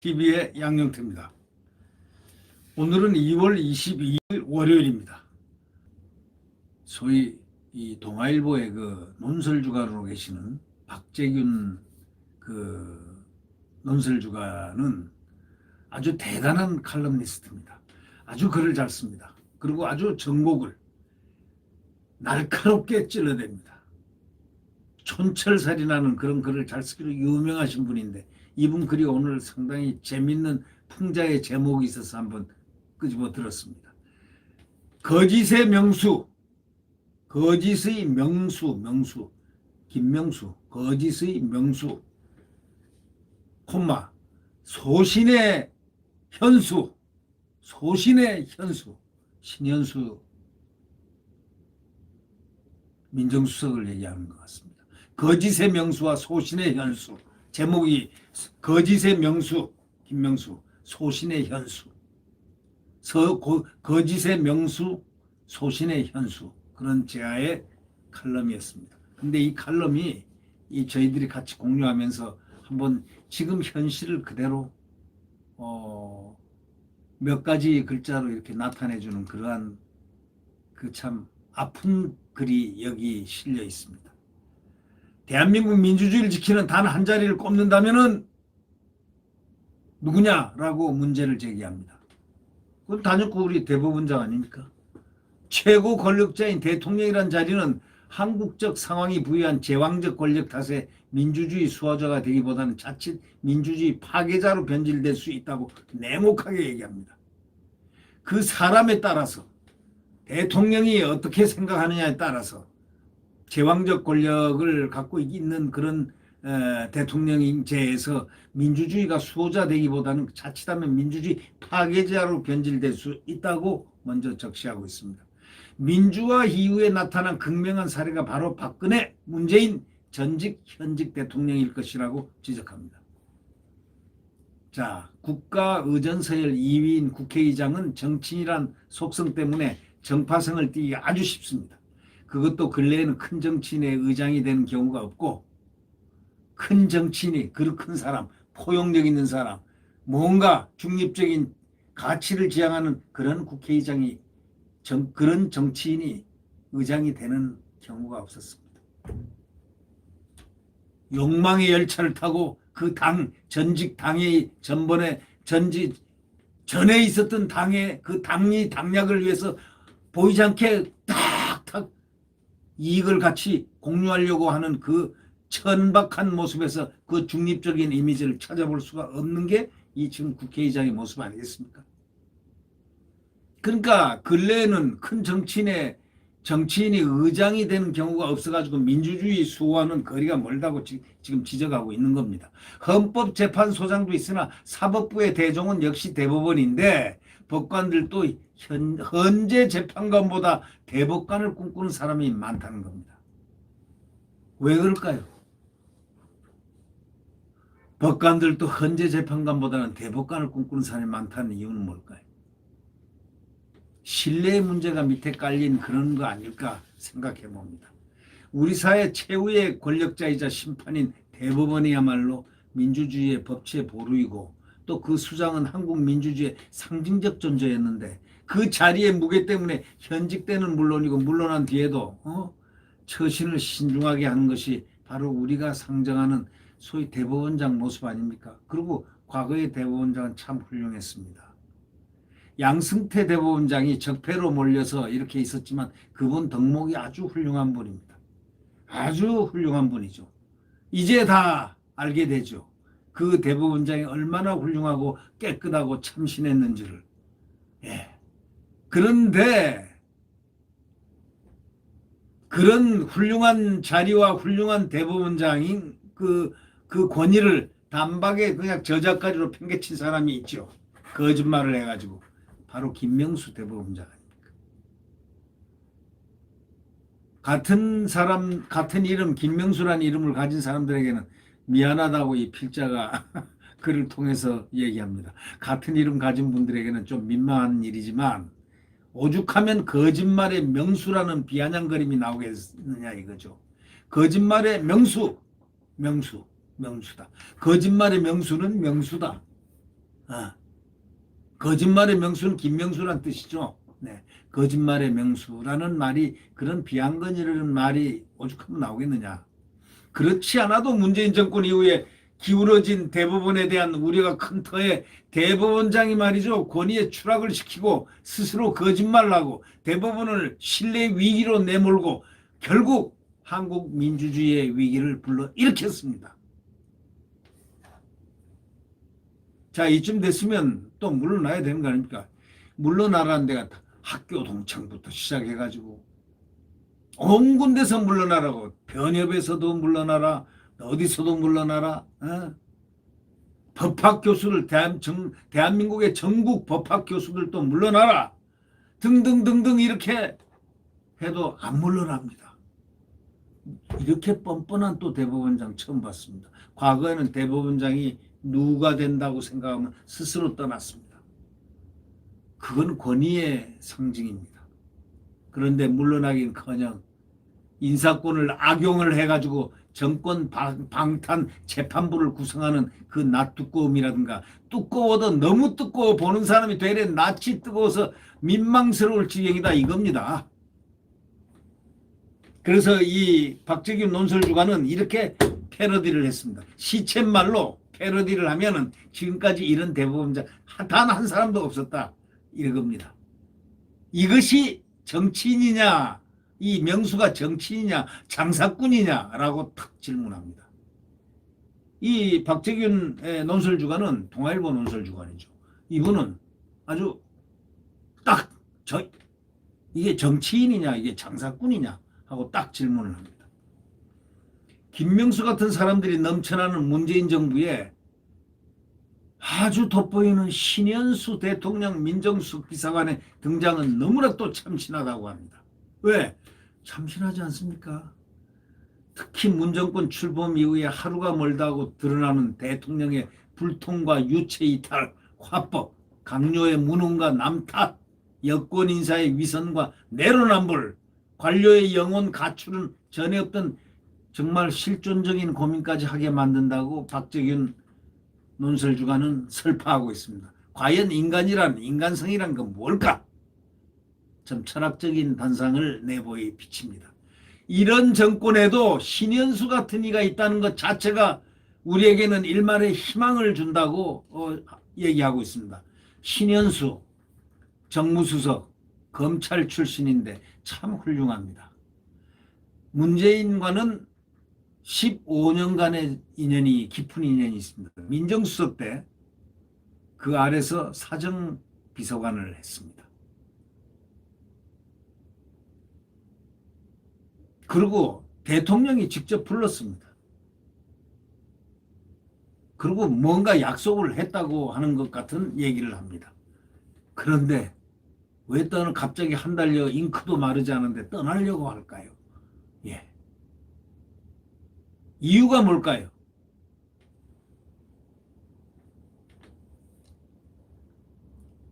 TV의 양영태입니다. 오늘은 2월 22일 월요일입니다. 소위 이 동아일보의 그 논설주간으로 계시는 박재균 그 논설주간은 아주 대단한 칼럼니스트입니다. 아주 글을 잘 씁니다. 그리고 아주 정곡을 날카롭게 찔러댑니다. 촌철살인하는 그런 글을 잘 쓰기로 유명하신 분인데 이분 글이 오늘 상당히 재밌는 풍자의 제목이 있어서 한번 끄집어 들었습니다. 거짓의 명수, 거짓의 명수, 김명수, 거짓의 명수, 콤마, 소신의 현수, 소신의 현수, 신현수 민정수석을 얘기하는 것 같습니다. 거짓의 명수와 소신의 현수, 제목이 거짓의 명수, 김명수, 소신의 현수, 거짓의 명수, 소신의 현수, 그런 제아의 칼럼이었습니다. 근데 이 칼럼이 저희들이 같이 공유하면서 한번 지금 현실을 그대로 몇 가지 글자로 이렇게 나타내주는 그러한 그 참 아픈 글이 여기 실려 있습니다. 대한민국 민주주의를 지키는 단 한 자리를 꼽는다면은 누구냐라고 문제를 제기합니다. 그건 단연코 우리 대법원장 아닙니까? 최고 권력자인 대통령이란 자리는 한국적 상황이 부여한 제왕적 권력 탓에 민주주의 수호자가 되기보다는 자칫 민주주의 파괴자로 변질될 수 있다고 냉혹하게 얘기합니다. 그 사람에 따라서 대통령이 어떻게 생각하느냐에 따라서 제왕적 권력을 갖고 있는 그런 대통령제에서 민주주의가 수호자 되기보다는 자칫하면 민주주의 파괴자로 변질될 수 있다고 먼저 적시하고 있습니다. 민주화 이후에 나타난 극명한 사례가 바로 박근혜, 문재인 전직, 현직 대통령일 것이라고 지적합니다. 자, 국가의전서열 2위인 국회의장은 정치인이란 속성 때문에 정파성을 띠기가 아주 쉽습니다. 그것도 근래에는 큰 정치인의 의장이 되는 경우가 없고 큰 정치인이 그릇 큰 사람, 포용력 있는 사람, 뭔가 중립적인 가치를 지향하는 그런 국회의장이 그런 정치인이 의장이 되는 경우가 없었습니다. 욕망의 열차를 타고 그 전직 당의 전에 있었던 당의 그 당략을 위해서 보이지 않게 탁탁 이익을 같이 공유하려고 하는 그 천박한 모습에서 그 중립적인 이미지를 찾아볼 수가 없는 게 이 지금 국회의장의 모습 아니겠습니까? 그러니까 근래에는 큰 정치인이 의장이 되는 경우가 없어가지고 민주주의 수호와는 거리가 멀다고 지금 지적하고 있는 겁니다. 헌법재판소장도 있으나 사법부의 대종은 역시 대법원인데 법관들도 현재 재판관보다 대법관을 꿈꾸는 사람이 많다는 겁니다. 왜 그럴까요? 법관들도 현재 재판관보다는 대법관을 꿈꾸는 사람이 많다는 이유는 뭘까요? 신뢰의 문제가 밑에 깔린 그런 거 아닐까 생각해 봅니다. 우리 사회 최후의 권력자이자 심판인 대법원이야말로 민주주의의 법치의 보루이고 또 그 수장은 한국 민주주의의 상징적 존재였는데 그 자리의 무게 때문에 현직 때는 물론이고 물러난 뒤에도 처신을 신중하게 하는 것이 바로 우리가 상정하는 소위 대법원장 모습 아닙니까? 그리고 과거의 대법원장은 참 훌륭했습니다. 양승태 대법원장이 적폐로 몰려서 이렇게 있었지만 그분 덕목이 아주 훌륭한 분입니다. 아주 훌륭한 분이죠. 이제 다 알게 되죠. 그 대법원장이 얼마나 훌륭하고 깨끗하고 참신했는지를. 예. 그런데 그런 훌륭한 자리와 훌륭한 대법원장인 그 권위를 단박에 그냥 저작가리로 팽개친 사람이 있죠. 거짓말을 해가지고. 바로 김명수 대법원장 아닙니까? 같은 사람, 같은 이름, 김명수라는 이름을 가진 사람들에게는 미안하다고 이 필자가 글을 통해서 얘기합니다. 같은 이름 가진 분들에게는 좀 민망한 일이지만 오죽하면 거짓말의 명수라는 비아냥거림이 나오겠느냐 이거죠. 거짓말의 명수다. 거짓말의 명수는 명수다. 어. 거짓말의 명수는 김명수란 뜻이죠. 네. 거짓말의 명수라는 말이 그런 비한건이라는 말이 오죽하면 나오겠느냐. 그렇지 않아도 문재인 정권 이후에 기울어진 대법원에 대한 우려가 큰 터에 대법원장이 말이죠. 권위의 추락을 시키고 스스로 거짓말을 하고 대법원을 신뢰 위기로 내몰고 결국 한국 민주주의의 위기를 불러일으켰습니다. 자, 이쯤 됐으면 또 물러나야 되는 거 아닙니까? 물러나라는 데가 학교 동창부터 시작해가지고 온 군데서 물러나라고. 변협에서도 물러나라. 어디서도 물러나라. 어? 법학 교수들 대한민국의 전국 법학 교수들도 물러나라. 등등등등 이렇게 해도 안 물러납니다. 이렇게 뻔뻔한 또 대법원장 처음 봤습니다. 과거에는 대법원장이 누가 된다고 생각하면 스스로 떠났습니다. 그건 권위의 상징입니다. 그런데 물러나긴커녕 인사권을 악용을 해가지고 정권 방탄 재판부를 구성하는 그 낯 두꺼움이라든가, 두꺼워도 너무 두꺼워 보는 사람이 되레 낯이 뜨거워서 민망스러울 지경이다 이겁니다. 그래서 이 박재균 논설주가는 이렇게 패러디를 했습니다. 시쳇말로 패러디를 하면은 지금까지 이런 대법원장 단 한 사람도 없었다 이겁니다. 이것이 정치인이냐, 이 명수가 정치인이냐 장사꾼이냐라고 탁 질문합니다. 이 박재균 논설주간은 동아일보 논설주간이죠. 이분은 아주 딱 이게 정치인이냐 이게 장사꾼이냐 하고 딱 질문을 합니다. 김명수 같은 사람들이 넘쳐나는 문재인 정부에 아주 돋보이는 신현수 대통령 민정수석 비서관의 등장은 너무나 또 참신하다고 합니다. 왜? 참신하지 않습니까? 특히 문정권 출범 이후에 하루가 멀다고 드러나는 대통령의 불통과 유체이탈, 화법, 강요의 무능과 남탓, 여권 인사의 위선과 내로남불, 관료의 영혼 가출은 전에 없던 정말 실존적인 고민까지 하게 만든다고 박재균 논설주가는 설파하고 있습니다. 과연 인간성이란 건 뭘까? 참 철학적인 단상을 내보이 비칩니다. 이런 정권에도 신현수 같은 이가 있다는 것 자체가 우리에게는 일말의 희망을 준다고 얘기하고 있습니다. 신현수 정무수석 검찰 출신인데 참 훌륭합니다. 문재인과는 15년간의 인연이 깊은 인연이 있습니다. 민정수석 때 그 아래서 사정비서관을 했습니다. 그리고 대통령이 직접 불렀습니다. 그리고 뭔가 약속을 했다고 하는 것 같은 얘기를 합니다. 그런데 왜 갑자기 한 달여 잉크도 마르지 않은데 떠나려고 할까요? 예. 이유가 뭘까요?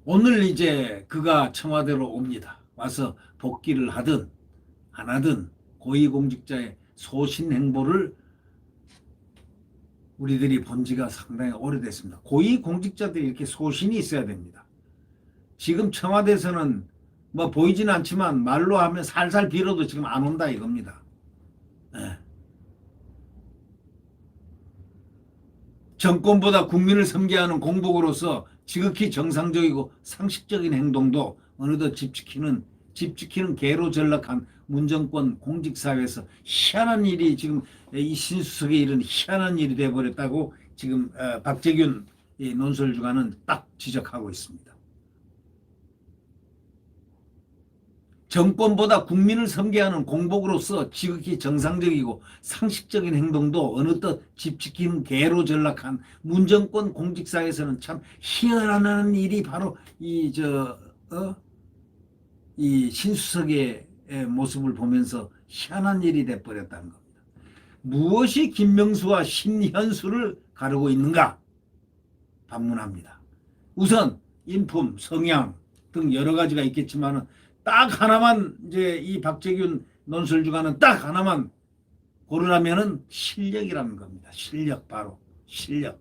오늘 이제 그가 청와대로 옵니다. 와서 복귀를 하든 안 하든 고위공직자의 소신 행보를 우리들이 본 지가 상당히 오래됐습니다. 고위공직자들이 이렇게 소신이 있어야 됩니다. 지금 청와대에서는 뭐 보이지는 않지만 말로 하면 살살 빌어도 지금 안 온다 이겁니다. 네. 정권보다 국민을 섬기하는 공복으로서 지극히 정상적이고 상식적인 행동도 어느덧 집 지키는 개로 전락한 문정권 공직사회에서 희한한 일이 지금 이 신수석의 일은 희한한 일이 되어버렸다고 지금 박재균 논설주가는 딱 지적하고 있습니다. 정권보다 국민을 섬기하는 공복으로서 지극히 정상적이고 상식적인 행동도 어느덧 집 지키는 개로 전락한 문정권 공직사에서는 참 희한한 일이 바로 이 신수석의 모습을 보면서 희한한 일이 돼버렸다는 겁니다. 무엇이 김명수와 신현수를 가르고 있는가? 반문합니다. 우선 인품, 성향 등 여러 가지가 있겠지만은 딱 하나만 이제 이 박재균 논설주가는 딱 하나만 고르라면은 실력이라는 겁니다. 실력, 바로 실력.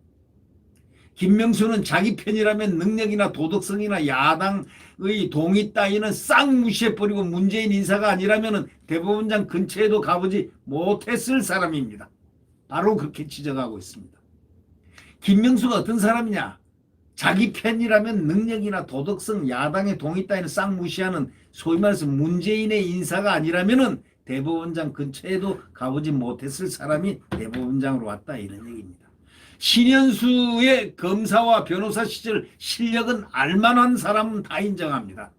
김명수는 자기 편이라면 능력이나 도덕성이나 야당의 동의 따위는 싹 무시해버리고 문재인 인사가 아니라면 대법원장 근처에도 가보지 못했을 사람입니다. 바로 그렇게 지적하고 있습니다. 김명수가 어떤 사람이냐? 자기 편이라면 능력이나 도덕성, 야당의 동의 따위는 싹 무시하는 소위 말해서 문재인의 인사가 아니라면 대법원장 근처에도 가보지 못했을 사람이 대법원장으로 왔다 이런 얘기입니다. 신현수의 검사와 변호사 시절 실력은 알만한 사람은 다 인정합니다.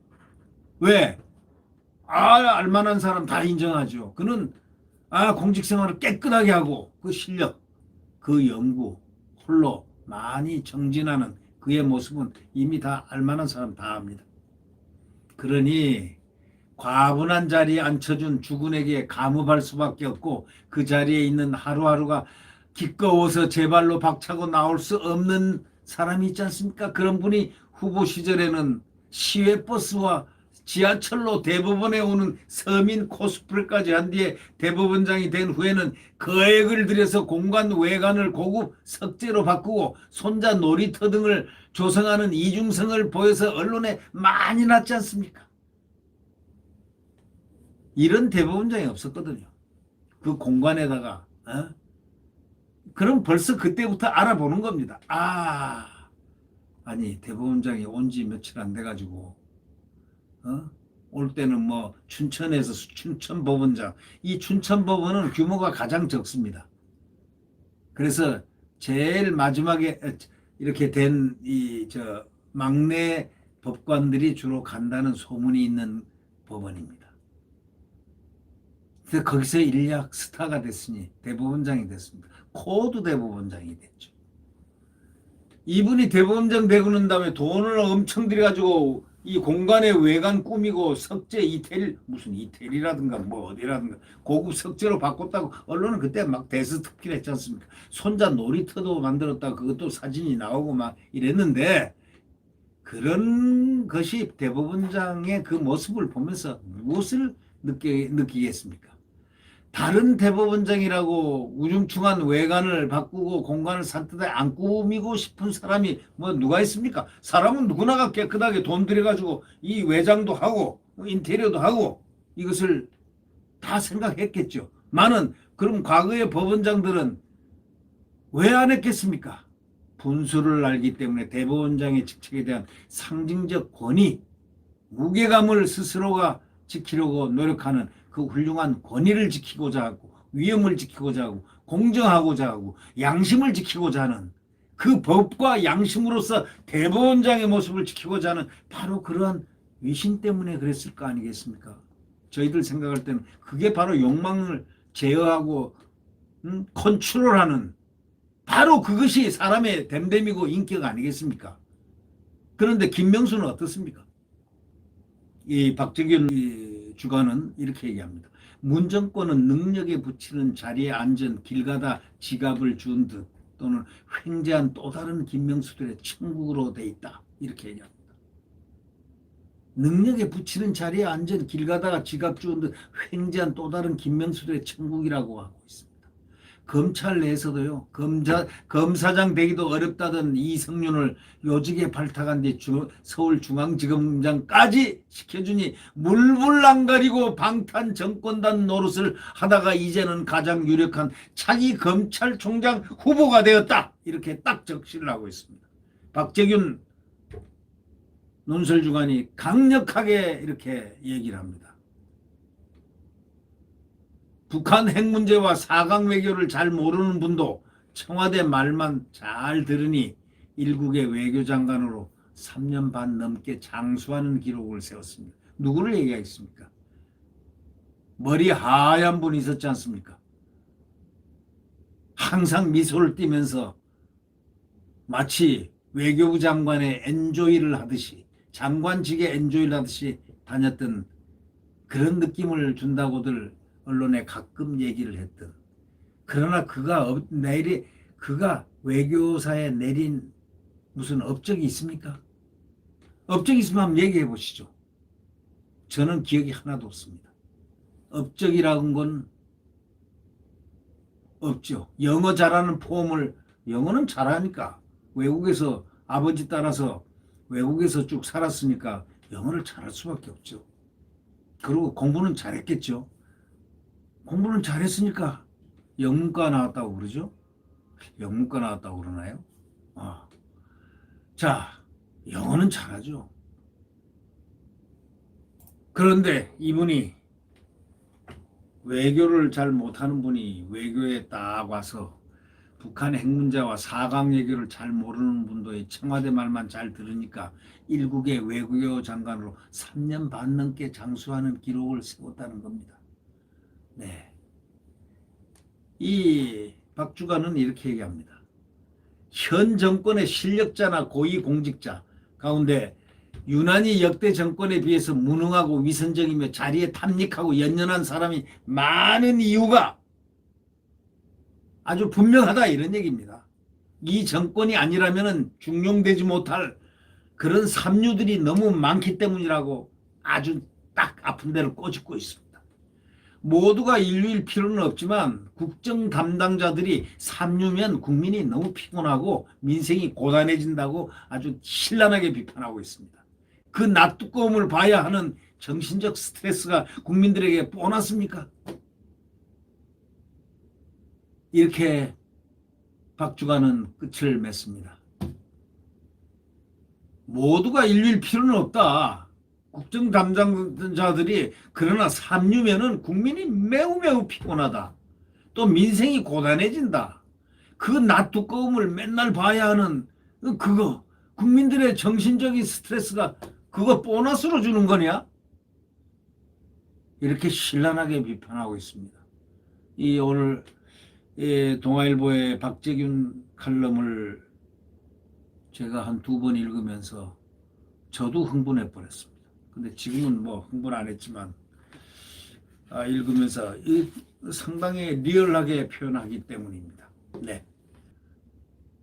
왜? 알만한 사람 다 인정하죠. 그는 공직생활을 깨끗하게 하고 그 실력, 그 연구 홀로 많이 정진하는 그의 모습은 이미 다 알만한 사람 다 압니다. 그러니 과분한 자리에 앉혀준 주군에게 감업할 수밖에 없고 그 자리에 있는 하루하루가 기꺼워서 제 발로 박차고 나올 수 없는 사람이 있지 않습니까? 그런 분이 후보 시절에는 시외버스와 지하철로 대법원에 오는 서민 코스프레까지 한 뒤에 대법원장이 된 후에는 거액을 들여서 공간 외관을 고급 석재로 바꾸고 손자 놀이터 등을 조성하는 이중성을 보여서 언론에 많이 났지 않습니까? 이런 대법원장이 없었거든요. 그 공간에다가 그럼 벌써 그때부터 알아보는 겁니다. 아니 대법원장이 온 지 며칠 안 돼가지고 올 때는 뭐 춘천에서 춘천법원장, 이 춘천법원은 규모가 가장 적습니다. 그래서 제일 마지막에 이렇게 된 이 막내 법관들이 주로 간다는 소문이 있는 법원입니다. 그래서 거기서 일약 스타가 됐으니 대법원장이 됐습니다. 코도 대법원장이 됐죠. 이분이 대법원장 되고 난 다음에 돈을 엄청 들여가지고 이 공간의 외관 꾸미고 석재 이태리 무슨 이태리라든가 뭐 어디라든가 고급 석재로 바꿨다고 언론은 그때 막 대스특필 했지 않습니까? 손자 놀이터도 만들었다고 그것도 사진이 나오고 막 이랬는데 그런 것이 대법원장의 그 모습을 보면서 무엇을 느끼겠습니까? 다른 대법원장이라고 우중충한 외관을 바꾸고 공간을 산뜻하게 안 꾸미고 싶은 사람이 뭐 누가 있습니까? 사람은 누구나가 깨끗하게 돈 들여가지고 이 외장도 하고 인테리어도 하고 이것을 다 생각했겠죠. 많은 그럼 과거의 법원장들은 왜 안 했겠습니까? 분수를 알기 때문에 대법원장의 직책에 대한 상징적 권위, 무게감을 스스로가 지키려고 노력하는 그 훌륭한 권위를 지키고자 하고 위엄을 지키고자 하고 공정하고자 하고 양심을 지키고자 하는 그 법과 양심으로서 대법원장의 모습을 지키고자 하는 바로 그러한 위신 때문에 그랬을 거 아니겠습니까? 저희들 생각할 때는 그게 바로 욕망을 제어하고 컨트롤하는 바로 그것이 사람의 됨됨이고 인격 아니겠습니까? 그런데 김명수는 어떻습니까? 이 박재균 주관은 이렇게 얘기합니다. 문 정권은 능력에 붙이는 자리에 앉은 길 가다 지갑을 준 듯 또는 횡재한 또 다른 김명수들의 천국으로 돼 있다. 이렇게 얘기합니다. 능력에 붙이는 자리에 앉은 길 가다가 지갑 준 듯 횡재한 또 다른 김명수들의 천국이라고 하고 있습니다. 검찰 내에서도요. 검사장 되기도 어렵다던 이성윤을 요직에 발탁한 뒤 서울중앙지검장까지 시켜주니 물불 안 가리고 방탄 정권단 노릇을 하다가 이제는 가장 유력한 차기 검찰총장 후보가 되었다. 이렇게 딱 적시를 하고 있습니다. 박재균 논설주관이 강력하게 이렇게 얘기를 합니다. 북한 핵 문제와 4강 외교를 잘 모르는 분도 청와대 말만 잘 들으니 일국의 외교장관으로 3년 반 넘게 장수하는 기록을 세웠습니다. 누구를 얘기하겠습니까? 머리 하얀 분이 있었지 않습니까? 항상 미소를 띠면서 마치 외교부 장관의 엔조이를 하듯이 장관직의 엔조이를 하듯이 다녔던 그런 느낌을 준다고들 언론에 가끔 얘기를 했던 그러나 그가 외교사에 내린 무슨 업적이 있습니까? 업적이 있으면 한번 얘기해 보시죠. 저는 기억이 하나도 없습니다. 업적이라는 건 없죠. 영어 잘하는 영어는 잘하니까 외국에서 아버지 따라서 외국에서 쭉 살았으니까 영어를 잘할 수밖에 없죠. 그리고 공부는 잘했겠죠. 공부는 잘했으니까 영문과 나왔다고 그러죠. 영문과 나왔다고 그러나요? 아, 자, 영어는 잘하죠. 그런데 이분이 외교를 잘 못하는 분이 외교에 딱 와서 북한 핵 문제와 4강 외교를 잘 모르는 분도 청와대 말만 잘 들으니까 일국의 외교 장관으로 3년 반 넘게 장수하는 기록을 세웠다는 겁니다. 네. 이 박주관은 이렇게 얘기합니다. 현 정권의 실력자나 고위공직자 가운데 유난히 역대 정권에 비해서 무능하고 위선적이며 자리에 탐닉하고 연연한 사람이 많은 이유가 아주 분명하다 이런 얘기입니다. 이 정권이 아니라면 중용되지 못할 그런 삼류들이 너무 많기 때문이라고 아주 딱 아픈 데를 꼬집고 있습니다. 모두가 인류일 필요는 없지만 국정 담당자들이 삼류면 국민이 너무 피곤하고 민생이 고단해진다고 아주 신랄하게 비판하고 있습니다. 그 낯두꺼움을 봐야 하는 정신적 스트레스가 국민들에게 뻔하십니까? 이렇게 박주관은 끝을 맺습니다. 모두가 인류일 필요는 없다. 국정 담당자들이 그러나 삼류면은 국민이 매우 피곤하다. 또 민생이 고단해진다. 그 낯두꺼움을 맨날 봐야 하는 그거 국민들의 정신적인 스트레스가 그거 보너스로 주는 거냐? 이렇게 신랄하게 비판하고 있습니다. 이 오늘 동아일보의 박재균 칼럼을 제가 한 2번 읽으면서 저도 흥분해 버렸습니다. 근데 지금은 뭐 흥분 안 했지만 읽으면서 상당히 리얼하게 표현하기 때문입니다. 네.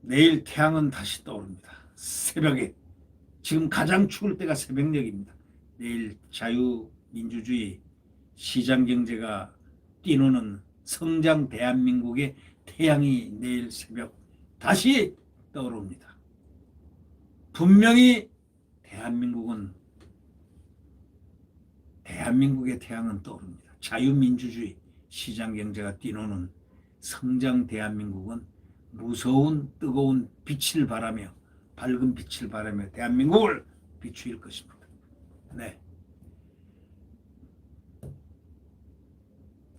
내일 태양은 다시 떠오릅니다. 새벽에. 지금 가장 추울 때가 새벽녘입니다. 내일 자유민주주의 시장경제가 뛰노는 성장 대한민국의 태양이 내일 새벽 다시 떠오릅니다. 분명히 대한민국의 태양은 떠오릅니다. 자유민주주의 시장경제가 뛰노는 성장 대한민국은 무서운 뜨거운 빛을 바라며 밝은 빛을 바라며 대한민국을 비추일 것입니다. 네.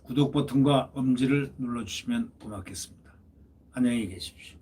구독 버튼과 엄지를 눌러주시면 고맙겠습니다. 안녕히 계십시오.